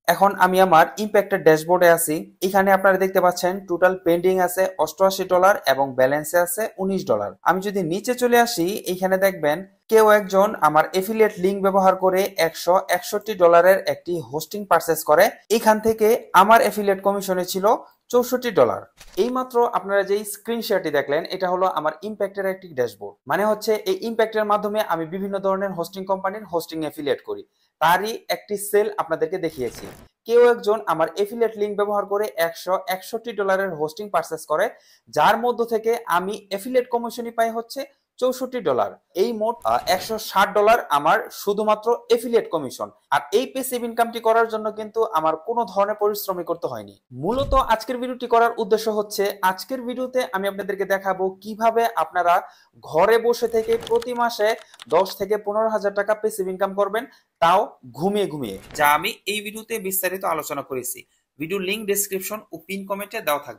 এখন আমি আমার ইম্প্যাক্টের ড্যাশবোর্ডে আছি। এখানে আপনারা দেখতে পাচ্ছেন টোটাল পেন্ডিং আছে $88 এবং ব্যালেন্সে আছে $19। আমি যদি নিচে চলে আসি, এখানে দেখবেন কেউ একজন আমার এফিলিয়েট লিঙ্ক ব্যবহার করে $161 একটি হোস্টিং পারচেস করে। এখান থেকে আমার এফিলিয়েট কমিশনে ছিল $64। এইমাত্র আপনারা যেই স্ক্রিনশটটি দেখলেন, এটা হলো আমার ইম্প্যাক্টের একটি ড্যাশবোর্ড। মানে হচ্ছে এই ইম্প্যাক্টের মাধ্যমে আমি বিভিন্ন ধরনের হোস্টিং কোম্পানির হোস্টিং এফিলিয়েট করি, তারই একটি সেল আপনাদেরকে দেখিয়েছি। কেউ একজন আমার এফিলিয়েট লিঙ্ক ব্যবহার করে $161 হোস্টিং পারচেস করে, যার মধ্য থেকে আমি এফিলিয়েট কমিশনই পাই হচ্ছে $64। এই মোট $160 আমার শুধুমাত্র এফিলিয়েট কমিশন। আর এই পেসিভ ইনকামটি করার জন্য কিন্তু আমার কোনো ধরনের পরিশ্রমই করতে হয়নি। মূলত আজকের ভিডিওটি করার উদ্দেশ্য হচ্ছে, আজকের ভিডিওতে আমি আপনাদেরকে দেখাবো কিভাবে আপনারা ঘরে বসে থেকে প্রতি মাসে 10 থেকে 15,000 টাকা পেসিভ ইনকাম করবেন, তাও ঘুমিয়ে ঘুমিয়ে, যা আমি এই ভিডিওতে বিস্তারিত আলোচনা করেছি। ভিডিও লিংক ডেসক্রিপশন ও পিন কমেন্টে দেওয়া থাকবে।